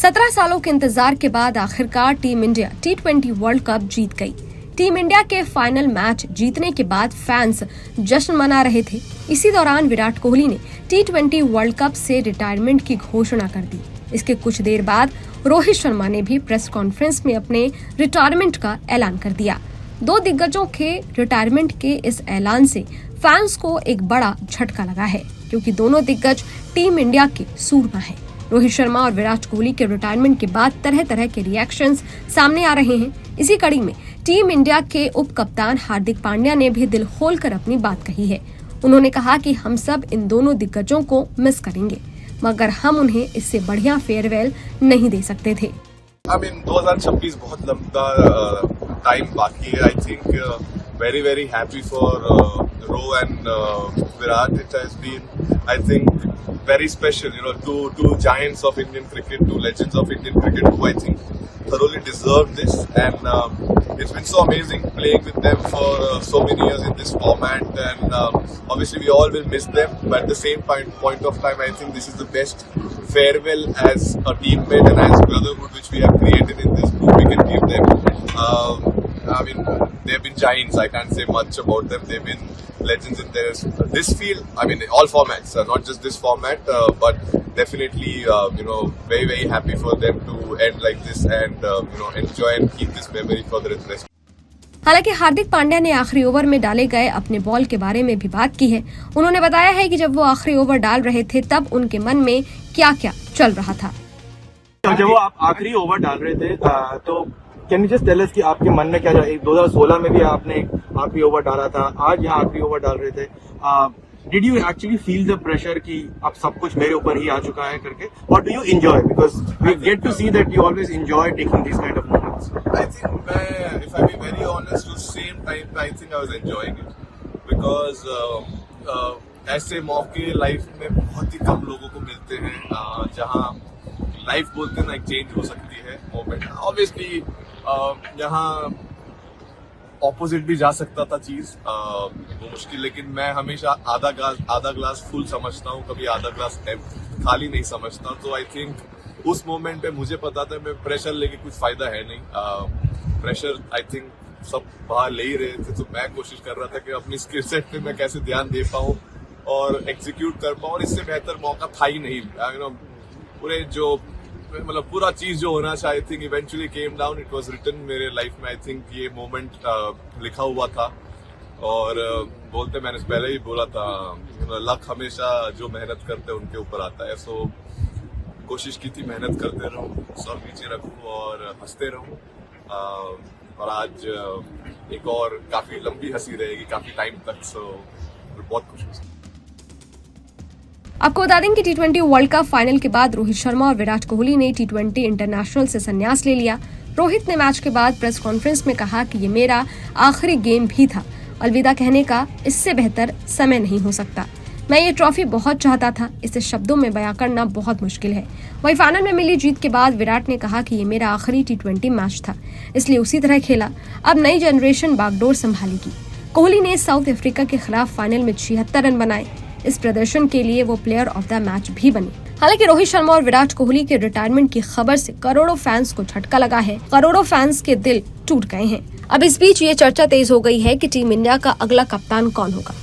17 सालों के इंतजार के बाद आखिरकार team India T20 world cup जीत गई। टीम इंडिया के फाइनल मैच जीतने के बाद फैंस जश्न मना रहे थे। इसी दौरान विराट कोहली ने T20 वर्ल्ड कप से रिटायरमेंट की घोषणा कर दी। इसके कुछ देर बाद रोहित शर्मा ने भी प्रेस कॉन्फ्रेंस में अपने रिटायरमेंट का ऐलान कर दिया। दो दिग्गजों के रिटायरमेंट के इस ऐलान से फैंस को एक बड़ा झटका लगा है, क्योंकि दोनों दिग्गज टीम इंडिया के सूरमा हैं। रोहित शर्मा और विराट कोहली के रिटायरमेंट के बाद तरह तरह के रिएक्शंस सामने आ रहे हैं। इसी कड़ी में टीम इंडिया के उप कप्तान हार्दिक पांड्या ने भी दिल खोलकर अपनी बात कही है। उन्होंने कहा कि हम सब इन दोनों दिग्गजों को मिस करेंगे, मगर हम उन्हें इससे बढ़िया फेयरवेल नहीं दे सकते थे। 2026 बहुत लंबा टाइम बाकी है। I think very happy for Ro and Virat. It has been, I think, very special. Two giants of Indian cricket, two legends of Indian cricket, who I think thoroughly deserve this. And it's been so amazing playing with them for so many years in this format. And obviously, we all will miss them. But at the same point of time, I think this is the best farewell as a teammate and as brotherhood which we have created in this group. We can give them. They've been giants. I can't say much about them. They've been legends in this field. All formats, not just this format, but definitely, very happy for them to end like this and, enjoy and keep this memory for the rest. हालांकि हार्दिक पांड्या ने आखिरी over में डाले गए अपने ball के बारे में भी बात की है। उन्होंने बताया है कि जब वो आखिरी ओवर डाल रहे थे तब उनके मन में क्या क्या चल रहा था। जब वो आप आखिरी ओवर डाल रहे थे तो can you just tell us कि आपके मन में क्या था? 2016 में भी आपने आखिरी ओवर डाला था, आज यहाँ आखिरी ओवर डाल रहे थे। Did you actually feel the pressure कि अब सब कुछ मेरे ऊपर ही आ चुका है करके, और do you enjoy? Because we get to see that you always enjoy taking this kind of moments. I think if I be very honest, to same time I think I was enjoying it because ऐसे मौके life में बहुत ही कम लोगों को मिलते हैं जहाँ life बोलते हैं ना, एक चेंज हो सकती है मोमेंट। ऑब्वियसली यहाँ ऑपोजिट भी जा सकता था चीज, वो मुश्किल, लेकिन मैं हमेशा आधा ग्लास फुल समझता हूँ, कभी आधा ग्लास खाली नहीं समझता। तो आई थिंक उस मोमेंट पे मुझे पता था मैं प्रेशर लेके कुछ फायदा है नहीं। प्रेशर आई थिंक सब बाहर ले ही रहे थे, तो मैं कोशिश कर रहा था कि अपनी स्किल सेट पे मैं कैसे ध्यान दे पाऊँ और एग्जीक्यूट कर पाऊँ, और इससे बेहतर मौका था ही नहीं। पूरे जो पूरा चीज जो होना चाहिए, I think eventually came down. It was written मेरे लाइफ में। आई थिंक ये मोमेंट लिखा हुआ था, और बोलते मैंने पहले ही बोला था, लक हमेशा जो मेहनत करते हैं उनके ऊपर आता है। सो कोशिश की थी मेहनत करते रहूं, सर नीचे रखूं और हंसते रहूं, और आज एक और काफी लंबी हंसी रहेगी काफी टाइम तक। सो बहुत खुश हूं। आपको बता दें कि T20 वर्ल्ड कप फाइनल के बाद रोहित शर्मा और विराट कोहली ने T20 इंटरनेशनल से संन्यास ले लिया। रोहित ने मैच के बाद प्रेस कॉन्फ्रेंस में कहा कि ये मेरा आखिरी गेम भी था। अलविदा कहने का इससे बेहतर समय नहीं हो सकता। मैं ये ट्रॉफी बहुत चाहता था, इसे शब्दों में बयां करना बहुत मुश्किल है। वहीं फाइनल में मिली जीत के बाद विराट ने कहा कि ये मेरा आखिरी T20 मैच था, इसलिए उसी तरह खेला। अब नई जनरेशन बागडोर संभालेगी। कोहली ने साउथ अफ्रीका के खिलाफ फाइनल में 76 रन बनाए। इस प्रदर्शन के लिए वो प्लेयर ऑफ द मैच भी बने। हालांकि रोहित शर्मा और विराट कोहली के रिटायरमेंट की खबर से करोड़ों फैंस को झटका लगा है। करोड़ों फैंस के दिल टूट गए हैं। अब इस बीच ये चर्चा तेज हो गई है कि टीम इंडिया का अगला कप्तान कौन होगा।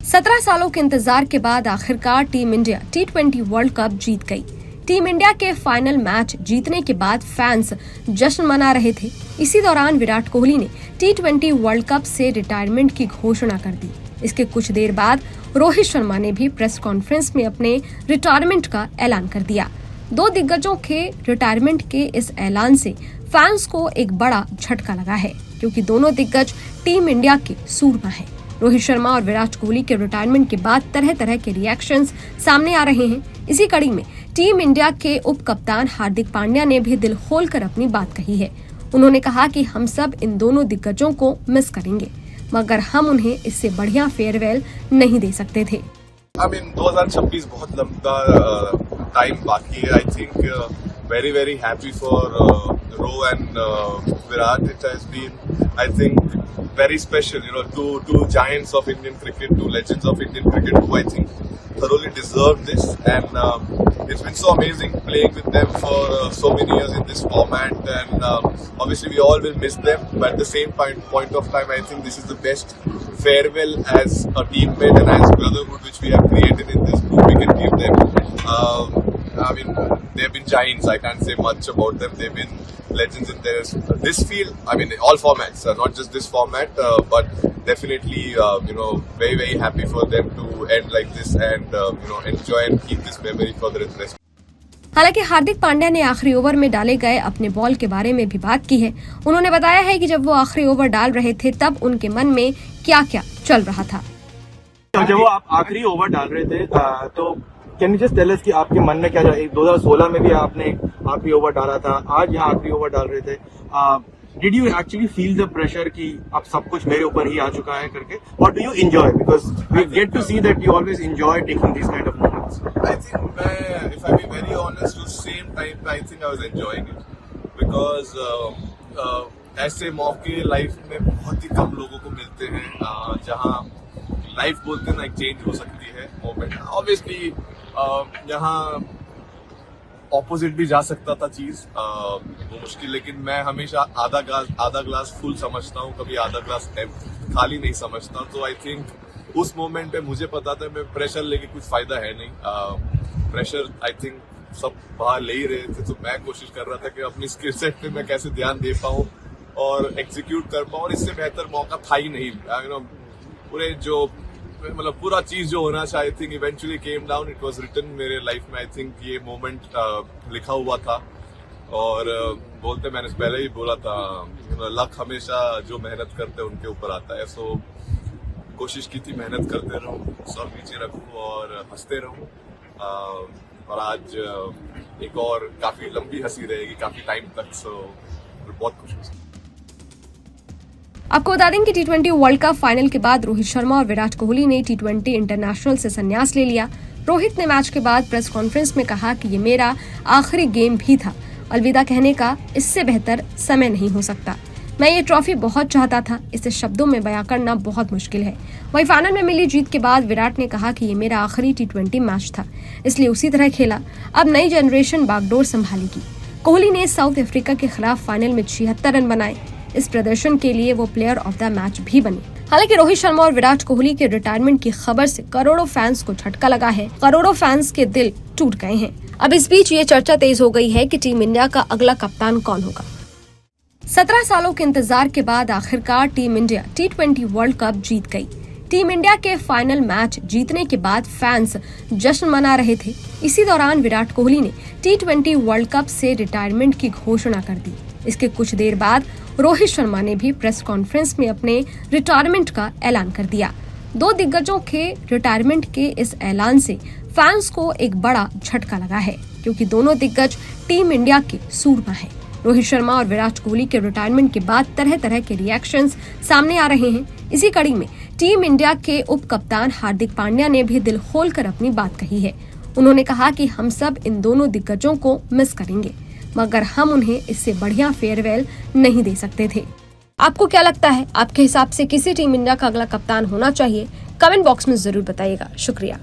17 सालों के इंतजार के बाद आखिरकार team India T20 world cup जीत गई। टीम इंडिया के फाइनल मैच जीतने के बाद फैंस जश्न मना रहे थे। इसी दौरान विराट कोहली ने T20 वर्ल्ड कप से रिटायरमेंट की घोषणा कर दी। इसके कुछ देर बाद रोहित शर्मा ने भी प्रेस कॉन्फ्रेंस में अपने रिटायरमेंट का ऐलान कर दिया। दो दिग्गजों के रिटायरमेंट के इस ऐलान से फैंस को एक बड़ा झटका लगा है, क्योंकि दोनों दिग्गज टीम इंडिया के सूरमा हैं। रोहित शर्मा और विराट कोहली के रिटायरमेंट के बाद तरह तरह के रिएक्शंस सामने आ रहे हैं। इसी कड़ी में टीम इंडिया के उप कप्तान हार्दिक पांड्या ने भी दिल खोलकर अपनी बात कही है। उन्होंने कहा कि हम सब इन दोनों दिग्गजों को मिस करेंगे, मगर हम उन्हें इससे बढ़िया फेयरवेल नहीं दे सकते थे। 2026 बहुत लंबा टाइम बाकी है। I think very happy for Rowe and Virat, it has been, I think, very special. You know, two giants of Indian cricket, two legends of Indian cricket, who I think thoroughly deserve this. And it's been so amazing playing with them for so many years in this format. And obviously, we all will miss them. But at the same point of time, I think this is the best farewell as a teammate and as brotherhood which we have created in this group. We can give them. I mean, they've been giants. I can't say much about them. They've been legends in this field. I mean, all formats, not just this format, but definitely, very, very happy for them to end like this and, enjoy and keep this memory for the rest. हालांकि हार्दिक पांड्या ने आखिरी over में डाले गए अपने ball के बारे में भी बात की है। उन्होंने बताया है कि जब वो आखिरी ओवर डाल रहे थे तब उनके मन में क्या क्या चल रहा था। जब वो आप आखिरी ओवर डाल रहे थे तो can you just tell us कि आपके मन में क्या था? 2016 में भी आपने आखिरी ओवर डाला था, आज यहाँ आखिरी ओवर डाल रहे थे। Did you actually feel the pressure कि अब सब कुछ मेरे ऊपर ही आ चुका है करके, और do you enjoy? Because we get to see that you always enjoy taking this kind of moments. I think, if I be very honest, at the same time, I think I was enjoying it because ऐसे मौके life में बहुत ही कम लोगों को मिलते हैं जहाँ life बोलते हैं ना, एक चेंज हो सकती है मोमेंट। ऑब्वियसली यहाँ ऑपोजिट भी जा सकता था चीज, वो मुश्किल, लेकिन मैं हमेशा आधा ग्लास फुल समझता हूँ, कभी आधा ग्लास खाली नहीं समझता। तो आई थिंक उस मोमेंट पे मुझे पता था मैं प्रेशर लेके कुछ फायदा है नहीं। प्रेशर आई थिंक सब बाहर ले ही रहे थे, तो मैं कोशिश कर रहा था कि अपनी स्किल सेट पे मैं कैसे ध्यान दे पाऊँ और एग्जीक्यूट कर पाऊँ, और इससे बेहतर मौका था ही नहीं। पूरे जो मतलब पूरा चीज जो होना चाहिए, I think eventually came down, it was written मेरे लाइफ में। आई थिंक ये मोमेंट लिखा हुआ था, और बोलते मैंने पहले ही बोला था, लक हमेशा जो मेहनत करते हैं उनके ऊपर आता है। सो कोशिश की थी बहुत करते रहूं, सर नीचे रखूं और हंसते रहूं, और आज एक और काफी लंबी हंसी रहेगी काफी टाइम तक। सो बहुत खुश हूं। आपको बता दें कि टी20 वर्ल्ड कप फाइनल के बाद रोहित शर्मा और विराट कोहली ने टी20 इंटरनेशनल से संन्यास ले लिया। रोहित ने मैच के बाद प्रेस कॉन्फ्रेंस में कहा कि ये मेरा आखिरी गेम भी था, अलविदा कहने का इससे बेहतर समय नहीं हो सकता। मैं ये ट्रॉफी बहुत चाहता था, इसे शब्दों में बयां करना बहुत मुश्किल है। वहीं फाइनल में मिली जीत के बाद विराट ने कहा कि ये मेरा आखिरी टी20 मैच था, इसलिए उसी तरह खेला। अब नई जनरेशन बागडोर संभालेगी। कोहली ने साउथ अफ्रीका के खिलाफ फाइनल में 76 रन बनाए। इस प्रदर्शन के लिए वो प्लेयर ऑफ द मैच भी बने। हालांकि रोहित शर्मा और विराट कोहली के रिटायरमेंट की खबर से करोड़ों फैंस को झटका लगा है, करोड़ों फैंस के दिल टूट गए हैं। अब इस बीच ये चर्चा तेज हो गई है कि टीम इंडिया का अगला कप्तान कौन होगा। 17 सालों के इंतजार के बाद आखिरकार टीम इंडिया टी20 वर्ल्ड कप जीत गई। टीम इंडिया के फाइनल मैच जीतने के बाद फैंस जश्न मना रहे थे। इसी दौरान विराट कोहली ने टी20 वर्ल्ड कप से रिटायरमेंट की घोषणा कर दी। इसके कुछ देर बाद रोहित शर्मा ने भी प्रेस कॉन्फ्रेंस में अपने रिटायरमेंट का ऐलान कर दिया। दो दिग्गजों के रिटायरमेंट के इस ऐलान से फैंस को एक बड़ा झटका लगा है, क्योंकि दोनों दिग्गज टीम इंडिया के सूरमा हैं। रोहित शर्मा और विराट कोहली के रिटायरमेंट के बाद तरह तरह के रिएक्शंस सामने आ रहे हैं। इसी कड़ी में टीम इंडिया के उप कप्तान हार्दिक पांड्या ने भी दिल खोलकर अपनी बात कही है। उन्होंने कहा कि हम सब इन दोनों दिग्गजों को मिस करेंगे, मगर हम उन्हें इससे बढ़िया फेयरवेल नहीं दे सकते थे। आपको क्या लगता है, आपके हिसाब से किसी टीम इंडिया का अगला कप्तान होना चाहिए? कमेंट बॉक्स में जरूर बताइएगा। शुक्रिया।